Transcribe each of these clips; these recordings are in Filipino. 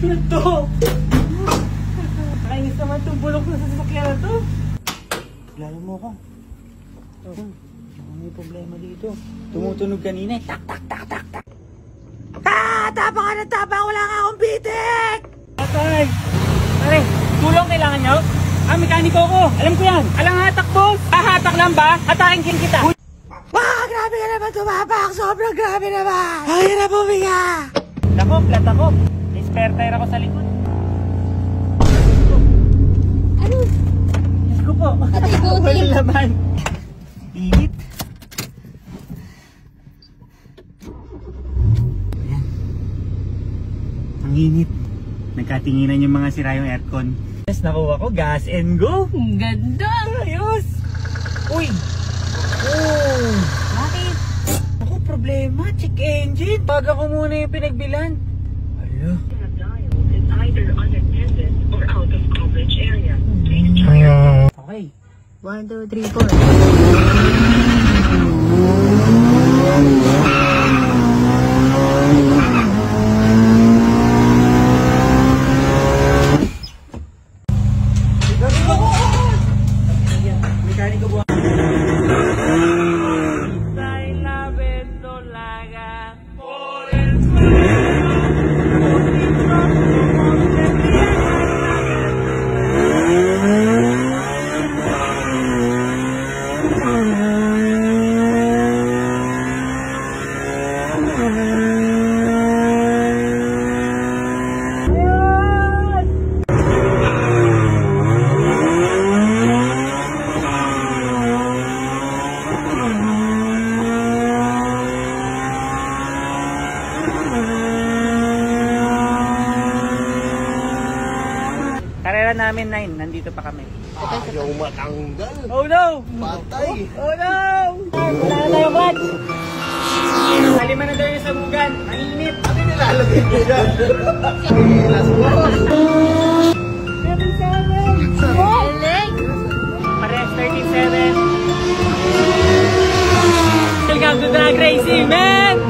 Ano to? Nakainis naman itong bulok na sasakyan na to. Lalo mo ko. May problema dito. Tumutunog kanina eh. Tak, tak, tak, tak, tak. Tapang ka na tapang! Wala nga akong bitik! Patay! Pare, tulong kailangan nyo? Mekaniko ko. Alam ko yan. Alang hatak, boss. Hatak lang ba? Hatakin kita. Grabe ka naman tumapak! Sobrang grabe naman! Ay, na bumiga! Takop, latakop. May spare tire ako sa likod. Ano? Diyos ko po. Atay ko, Walang laman. Init. Ayan. Ang init. Nagkatinginan yung mga sira yung aircon. Yes, nakuha ko. Gas and go. Ang ganda! Ayos! Uy! Oh! Bakit? Ako, problema. Check engine. Baga ko muna yung pinagbilan. Alo. Either unattended or out of coverage area. Okay. 1, 2, 3, 4. Mekaniko buwan. Karera namin 9, nandito pa kami. Ayaw matanggal. Oh no! Patay. Oh no! Wala na tayo, Brad! Kalima na daw yung sabugan. Mainit. Ano nilalagay ko dyan? Last one. 37! Galing! Pares 37. Welcome to Drag Racing, man!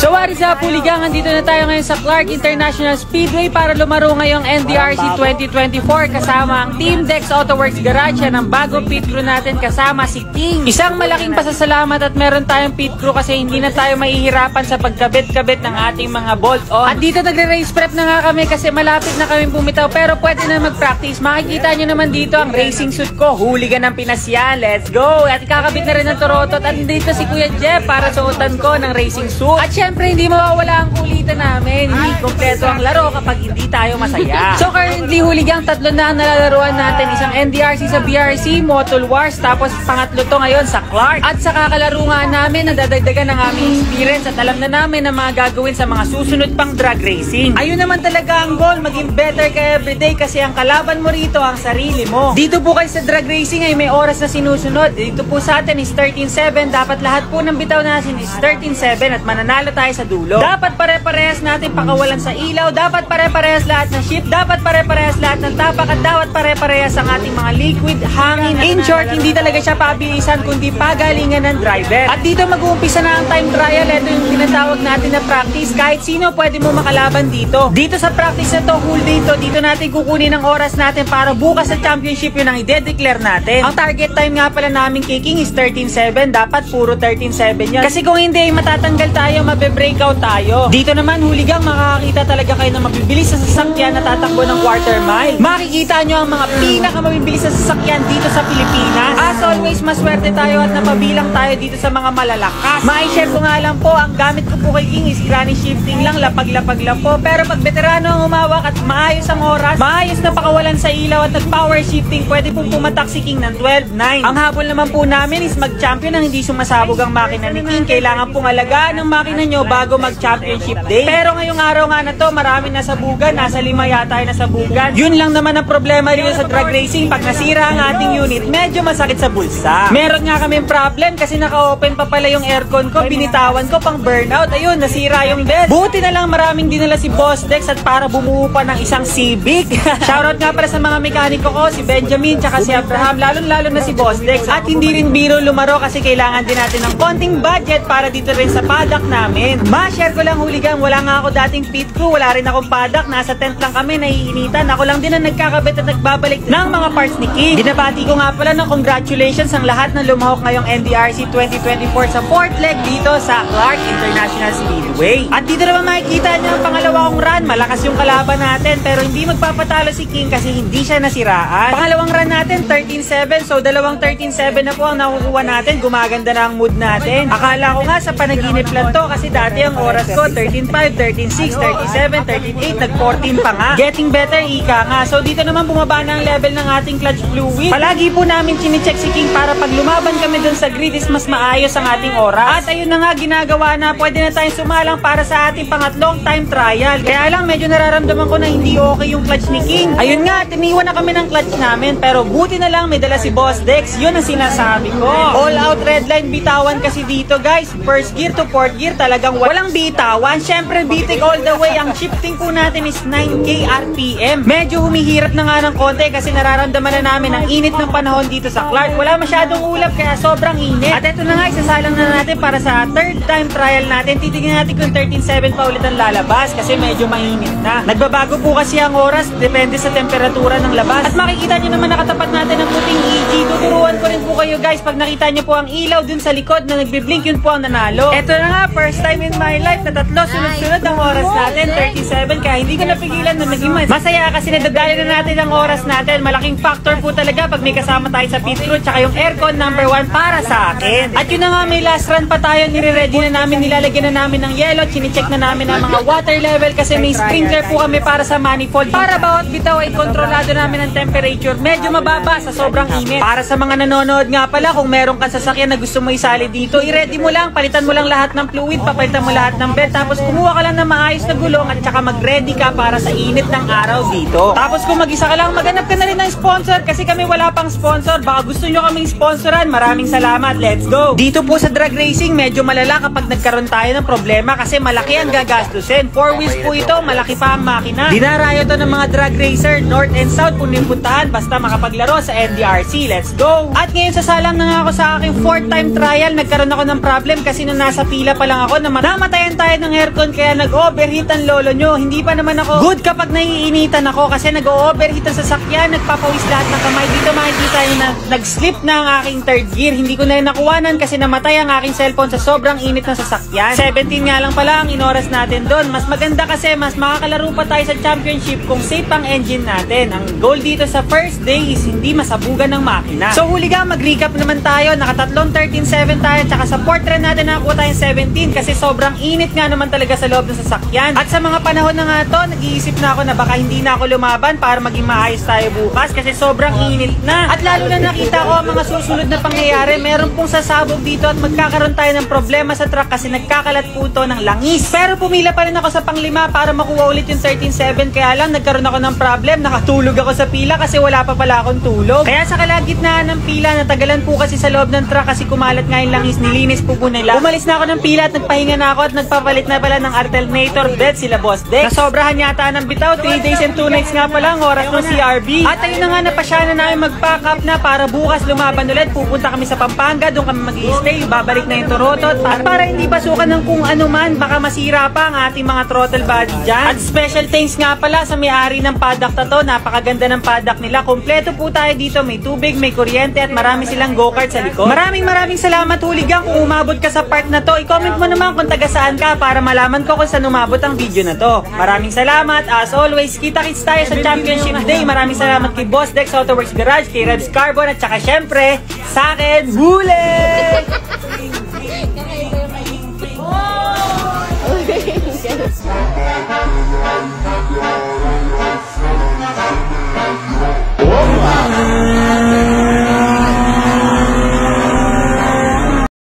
So what is up, Puligang? Andito na tayo ngayon sa Clark International Speedway para lumaro ngayong NDRC 2024 kasama ang Team Dex Autoworks Garage. Yan ang bagong pit crew natin kasama si Ting. Isang malaking pasasalamat at meron tayong pit crew kasi hindi na tayo mahihirapan sa pagkabit-kabit ng ating mga bolt-on. At dito nagre-race prep na nga kami kasi malapit na kami bumitaw pero pwede na mag-practice. Makikita nyo naman dito ang racing suit ko. Hooligan ng Pinas yan. Let's go! At ikakabit na rin ng Torotot at dito si Kuya Jeff para suotan ko ng racing suit. At syempre hindi mawawala ang kulitan namin. Hindi kompleto ang laro kapag hindi tayo masaya. So currently, Hooligang, tatlo na ang nalalaruan natin. Isang NDRC sa BRC, Motul Wars, tapos pangatlo to ngayon sa Clark. At sa kakalaro nga namin, nadadagdagan ng aming experience at alam na namin ang mga gagawin sa mga susunod pang drag racing. Ayun naman talaga ang goal, maging better ka everyday kasi ang kalaban mo rito ang sarili mo. Dito po kayo sa drag racing ay may oras na sinusunod. Dito po sa atin is 13.7. Dapat lahat po ng bitaw natin is 13.7 at mananalo tayo sa dulo. Dapat pare-parehas natin pakawalan sa ilaw, dapat pare-parehas lahat ng shift, dapat pare-parehas lahat ng tapak at dapat pare-parehas ang ating mga liquid, hangin. In short, hindi talaga siya pabilisan kundi pagalingan ng driver. At dito mag-uumpisa na ang time trial. Ito yung tinatawag natin na practice. Kahit sino pwede mo makalaban dito. Dito sa practice na to, whole day to, dito natin kukunin ang oras natin para bukas sa championship yun ang i-declare natin. Ang target time nga pala namin kicking is 13.7. Dapat puro 13.7 yan. Kasi kung hindi, matatanggal tayo, mabe-breakout tayo. Dito naman, Hooligang, makakakita talaga kayo ng mabibilis sa sasakyan na tatakbo ng quarter mile. Makikita nyo ang mga pinakamabibilis sa sasakyan dito sa Pilipinas. As always, maswerte tayo at napabilang tayo dito sa mga malalakas. Ma-share ko nga lang po, ang gamit ko po kay King is granny shifting lang, lapag-lapag lang po. Pero pag veterano ang umawak at maayos ang oras, maayos na pakawalan sa ilaw at nag-power shifting, pwede pong pumatak si King ng 12.9. Ang habol naman po namin is mag-champion ang hindi sumasabog ang makina ni King. Kailangan pong alagaan ang makina nyo bago mag-championship day. Pero ngayong araw nga na to, marami nasabugan. Nasa 5 yata ay nasabugan. Yun lang naman ang problema dito sa drag racing. Pag nasira ang ating unit, medyo masakit sa bulsa. Meron nga kaming problem kasi naka-open pa pala yung aircon ko. Binitawan ko pang burnout. Ayun, nasira yung bed. Buti na lang maraming dinala si Boss Dex at para bumuo pa ng isang Civic. Shoutout nga para sa mga mekaniko ko, si Benjamin tsaka si Abraham. Lalo na si Boss Dex. At hindi rin biro lumaro kasi kailangan din natin ng konting budget para dito rin sa paddock namin. akin. Ma-share ko lang hooligan, wala nga ako dating pit crew, wala rin akong paddock, nasa tent lang kami, naiinitan. Ako lang din ang nagkakabit at nagbabalik ng mga parts ni King. Binabati ko nga pala ng congratulations ang lahat ng lumahok ngayong NDRC 2024 sa 4th leg dito sa Clark International Speedway. At dito naman makikita niyo ang pangalawa kong run, malakas yung kalaban natin pero hindi magpapatalo si King kasi hindi siya nasiraan. Pangalawang run natin 13-7, so dalawang 13-7 na po ang nakukuha natin. Gumaganda na ang mood natin. Akala ko nga sa panaginip lang to kasi dati ang oras ko 13-5, 13-6, 37, 13-8, nag-14 pa nga. Getting better, ika nga. So dito naman bumaba na ang level ng ating clutch fluid. Palagi po namin chine-check si King para pag lumaban kami dun sa grid is mas maayos ang ating oras. At ayun na nga ginagawa na, pwede na tayong sumalang para sa ating pangatlong time trial. Kaya lang medyo nararamdaman ko na hindi okay yung clutch ni King. Ayun nga, tiniwan na kami ng clutch namin pero buti na lang may dala si Boss Dex. Yun ang sinasabi ko. All out redline bitawan kasi dito guys. First gear to 4th gear talagang walang bitawan. Syempre bitik all the way. Ang shifting po natin is 9K RPM. Medyo humihirap na nga ng konti kasi nararamdaman na namin ang init ng panahon dito sa Clark. Wala masyadong ulap kaya sobrang init. At ito na nga, isasalang na natin para sa third time trial natin. Titignan natin kung 13-7 pa ulit ang lalabas kasi medyo mainit na. Nagbabago po kasi ang oras depende sa temperatura ng labas. At makikita nyo naman nakatapat natin ang puting EG. Tuturuan ko rin po kayo guys pag nakita nyo po ang ilaw dun sa likod na nagbiblink, yun po ang nanalo. Ito na nga, first time in my life na tatlo sunod-sunod ang oras natin, 37, kaya hindi ko napigilan na maging masaya kasi nadadali na natin ang oras natin. Malaking factor po talaga pag may kasama tayo sa pit crew tsaka yung aircon number 1 para sa akin. At yun na nga, may last run pa tayo, nire-ready na namin, nilalagyan na namin ng yellow, chine-check na namin ang mga water level kasi may sprinkler po kami para sa manifold. Para bawat bitaw ay kontrolado namin ang temperature, medyo mababa sa sobrang init. Para sa mga nanonood nga pala, kung meron kang sasakyan na gusto mo isali dito, i-ready mo lang, palitan mo lang lahat ng fluid, papalitan mo lahat ng belt, tapos kumuha ka lang ng maayos na gulong at saka mag-ready ka para sa init ng araw dito. Tapos kung mag-isa ka lang, maghanap ka na rin ng sponsor kasi kami wala pang sponsor. Baka gusto nyo kaming sponsoran, maraming salamat, let's go! Dito po sa drag racing, medyo malala kapag nagkaroon tayo ng problema kasi malaki ang gagastusin. 4 wheels po ito, malaki pa ang makina. Dinarayo to ng mga drag racer, north and south kung puntahan basta makapaglaro sa NDRC, let's go! At ngayon sasalang na nga ako sa aking 4th time trial, nagkaroon ako ng problem kasi nung nasa pila pa lang ako, namatayan tayo ng aircon kaya nag-overheat ang lolo nyo. Hindi pa naman ako good kapag naiinitan ako kasi nag-overheat ang sasakyan, nagpapawis lahat ng kamay. Dito makikita nyo na nag-slip na ang aking third gear. Hindi ko na rin nakuwanan kasi namatay ang aking cellphone sa sobrang init ng sasakyan. 17 nga lang pala ang inoras natin doon. Mas maganda kasi mas makakalaro pa tayo sa championship kung safe ang engine natin. Ang goal dito sa first day is hindi masabugan ng makina. So huliga, mag-recap naman tayo. Nakatatlong 13-7 tayo tsaka sa 4th run natin nakakuha tayong 17 kasi sobrang init nga naman talaga sa loob ng sasakyan. At sa mga panahon na nga to, nag-iisip na ako na baka hindi na ako lumaban para maging maayos tayo bukas kasi sobrang init na. At lalo na nakita ko ang mga susunod na pangyayari, meron pong sasabog dito at magkakaroon tayo ng problema sa truck kasi nagkakalat po to ng langis. Pero pumila pa rin ako sa panglima para makuha ulit yung 13-7 kaya lang nagkaroon ako ng problem, nakatulog ako sa pila kasi wala pa pala akong tulog. Kaya sa kalagitnaan ng pila, natagalan po kasi sa loob ng truck kasi kumalat nga yung langis, nilinis po nila. Umalis na ako ng pila at nagpahinga na ako at nagpapalit na pala ng alternator bed sila Boss Dex. Nasobrahan yata ng bitaw, 3 days and 2 nights nga pala ang oras ng CRB. At ayun na nga, napasya na namin mag-pack up na para bukas lumaban ulit. Pupunta kami sa Pampanga, doon kami mag-i-stay, babalik na yung Toronto at para hindi pasukan ng kung ano man, baka masira pa ang ating mga throttle body dyan. At special thanks nga pala sa may-ari ng paddock na to, napakaganda ng paddock nila. Kompleto po tayo dito, may tubig, may kuryente at marami silang go-kart sa likod. Maraming salamat huligang kung umabot ka sa part na to. I-comment mo naman kung taga saan ka para malaman ko kung saan umabot ang video na to. Maraming salamat. As always, kita-kits tayo sa Championship Day. Maraming salamat kay Boss Dex Autoworks Garage, kay Rebs Carbon at saka syempre sa akin, Bullet!